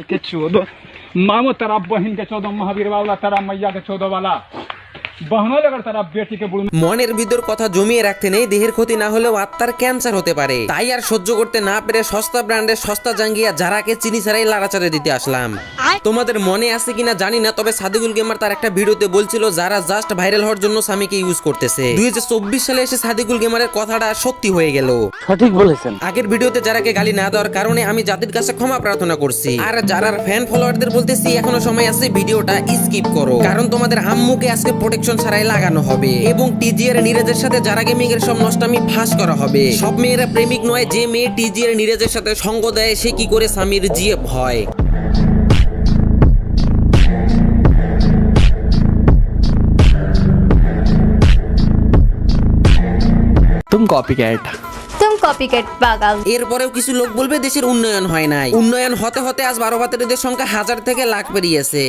के चौदह मामो तेरा बहन के 14 महावीर वाला तेरा मैया के 14 वाला बहनों लगड़ तेरा बेटी के बुढ़ মনের ভিতর কথা জমিয়ে রাখতে নেই, দেহের ক্ষতি না হলেও আত্মার ক্যান্সার হতে পারে। তাই আর সহ্য করতে না পেরে সস্তা ব্র্যান্ডের সস্তা জাঙ্গিয়া যারাকে চিনি ছাড়াই লাড়াচাড়ে দিতে আসলাম। তোমাদের মনে আছে কিনা জানি না, তবে সাদিকুল গেমার তার একটা ভিডিওতে বলছিল যারা জাস্ট ভাইরাল হওয়ার জন্য স্বামীকে ইউজ করতেছে। 2024 সালে এসে সাদিকুল গেমারের কথাটা সত্যি হয়ে গেল। সঠিক বলেছেন। আগের ভিডিওতে যারাকে গালি না দেওয়ার কারণে আমি জাতির কাছে ক্ষমা প্রার্থনা করছি। আর যারা ফ্যান ফলোয়ারদের বলতেছি এখনো সময় আছে, ভিডিওটা স্কিপ করো, কারণ তোমাদের আম্মুকে আজকে প্রোটেকশন ছাড়াই লাগানো হবে এবং টিজিআর নিরাজের সাথে যারা গেমিং এর সব নষ্টামি ফাঁস করা হবে। সব মেয়েরা প্রেমিক নয়, যে মেয়ে টিজিআর নিরাজের সাথে সঙ্গ দেয় সে কি করে স্বামীর জিএফ হয়। तुम कॉपीकैट পাগল। এরপরেও কিছু লোক বলবে দেশের উন্নয়ন হয় নাই। উন্নয়ন হতে হতে আজ 12 ভাতারিদের সংখ্যা 1000 থেকে লাখ পেরিয়েছে।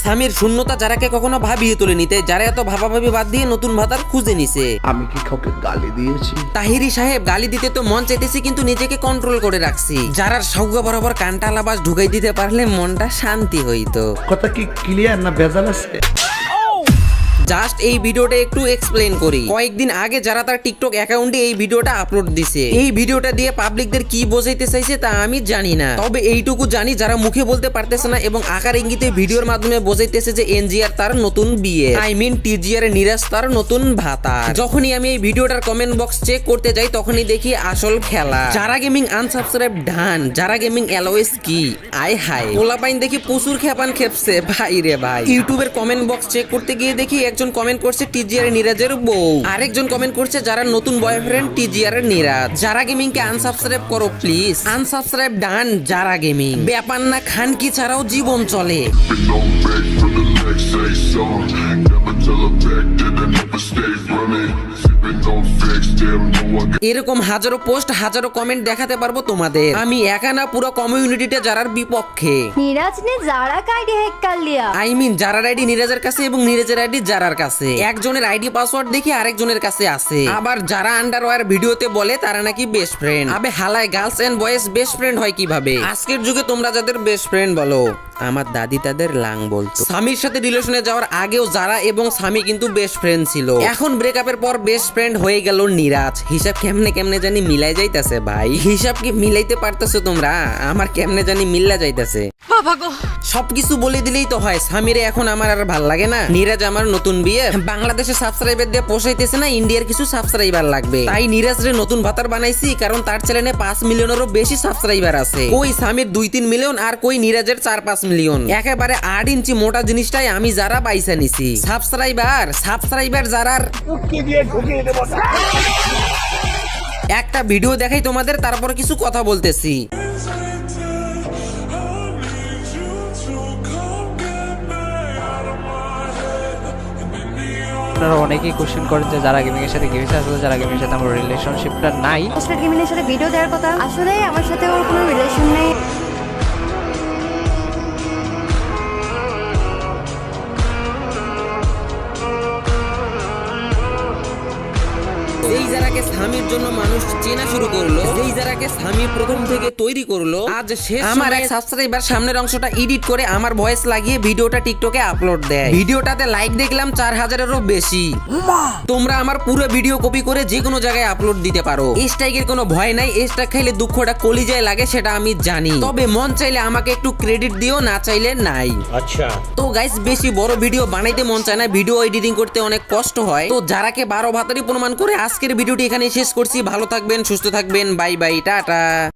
স্বামীর শূন্যতা যারাকে কখনো ভাবিয়ে তুলে নিতে, যারা এত ভাবাভাবি বাদ দিয়ে নতুন ভাতার খুঁজে নিছে। আমি কি কাউকে গালি দিয়েছি? তাহিরি সাহেব গালি দিতে তো মন চাইতেছি, কিন্তু নিজেকে কন্ট্রোল করে রাখছি। যারার সৌগা বরাবর কানটা আলাবাস ঢুকাই দিতে পারলে মনটা শান্তি হইতো। কথা কি ক্লিয়ার না ভেজাল আছে? জাস্ট এই ভিডিওটা একটু এক্সপ্লেন করি। কয়েকদিন আগে যারা তার টিকটক অ্যাকাউন্টে এই ভিডিওটা আপলোড দিছে, এই ভিডিওটা দিয়ে পাবলিকদের কি বোঝাইতে চাইছে তা আমি জানি না, তবে এইটুকু জানি যারা মুখে বলতে পারতেছে না এবং আকার ইঙ্গিতে ভিডিওর মাধ্যমে বোঝাইতেছে যে এনজিআর তার নতুন বিয়ে, আই মিন টিজিআর নিরাজ তার নতুন ভাতা। যখনই আমি এই ভিডিওটার কমেন্ট বক্স চেক করতে যাই তখনই দেখি আসল খেলা। যারা গেমিং আনসাবস্ক্রাইব ডান, যারা গেমিং এলওএস কি আয় হায়। পোলাপাইন দেখি প্রচুর খেপান খেপছে ভাই রে ভাই। ইউটিউবের কমেন্ট বক্স চেক করতে গিয়ে দেখি একজন কমেন্ট করছে টিজিআর নিরাজের বউ, আরেকজন কমেন্ট করছে যারা নতুন বয়ফ্রেন্ড টিজিআর নিরাজ। যারা গেমিং কে আনসাবস্ক্রাইব করো প্লিজ, আনসাবস্ক্রাইব ডান যারা গেমিং। ব্যাপার না, খান কি ছাড়াও জীবন চলে। এরকম হাজারো পোস্ট হাজারো কমেন্ট দেখাতে পারবো তোমাদের। আমি একা না, পুরো কমিউনিটিতে যারার বিপক্ষে। नीरज ने जारा का आईडी हैक कर लिया। আই মিন যারার আইডি নিরাজের কাছে এবং নিরাজের আইডি জারার কাছে। একজনের আইডি পাসওয়ার্ড দেখি আরেকজনের কাছে আছে। আবার যারা আন্ডারওয়্যার ভিডিওতে বলে তারা নাকি বেস্ট ফ্রেন্ড। আবে হালায়, girls and boys best friend হয় কিভাবে? আজকের যুগে তোমরা যাদের বেস্ট ফ্রেন্ড বলো, আমার দাদি তাদের লাং বলতো। স্বামীর সাথে রিলেশনে যাওয়ার আগেও যারা এবং স্বামী কিন্তু বেস্ট ফ্রেন্ড ছিল। এখন ব্রেকআপের পর বেস্ট ফ্রেন্ড হয়ে গেল নিরাজ। হিসাব কেমনে কেমনে জানি মিলাই যাইতাছে ভাই। হিসাব কি মিলাইতে পারতেছো তোমরা? আমার কেমনে জানি মিল্লা যাইতাছে। সবকিছু বলে দিলেই তো হয়। স্বামীরে এখন আমার আর ভাল লাগে না। নিরাজ আমার নতুন বিয়ে, বাংলাদেশে সাবস্ক্রাইবার দিয়ে পোষাইতেছে না, ইন্ডিয়ার কিছু সাবস্ক্রাইবার লাগবে। তাই নিরাজ রে নতুন ভাতার বানাইছি, কারণ তার চ্যানেলে 5 মিলিয়নেরও বেশি সাবস্ক্রাইবার আছে। কই স্বামীর 2-3 মিলিয়ন আর কই নিরাজের 4-5 মিলিয়ন। একেবারে 8 ইঞ্চি মোটা জিনিসটাই আমি যারা পাইসা নিছি। সাবস্ক্রাইবার যারার একটা ভিডিও দেখাই তোমাদের, তারপর কিছু কথা বলতেছি। আপনারা অনেকেই কোশ্চেন করেন যে যারা গেমিং এর সাথে গেমিং আসলে যারা গেমিং এর সাথে আমার রিলেশনশিপটা নাই। পোস্টেড গেমিং এর সাথে ভিডিও দেওয়ার কথা, আসলে আমার সাথে ওর কোনো রিলেশন নেই। যেই যারাকে স্বামীর জন্য মানুষ চেনা শুরু করলো, যেই যারাকে স্বামী প্রথম থেকে তৈরি করলো, আজ শেষ আমার এক সাবস্ক্রাইবার সামনের অংশটা এডিট করে আমার ভয়েস লাগিয়ে ভিডিওটা টিকটকে আপলোড দেয়। ভিডিওটাতে লাইক দেখলাম 4000-এরও বেশি। তোমরা আমার পুরো ভিডিও কপি করে যে কোনো জায়গায় আপলোড দিতে পারো। স্ট্রাইকের কোনো ভয় নাই। স্ট্রাইক খাইলে দুঃখটা কলিজায় লাগে সেটা আমি জানি, তবে মন চাইলে আমাকে একটু ক্রেডিট দিও, না চাইলে নাই। আচ্ছা তো গাইস, বেশি বড় ভিডিও বানাইতে মন চায় না, ভিডিও এডিটিং করতে অনেক কষ্ট হয়। তো যারাকে 12 ভাতারি প্রমাণ করে আজকের ভিডিওটি এখানে শেষ করছি। ভালো থাকবেন, সুস্থ থাকবেন, বাই বাই, টাটা।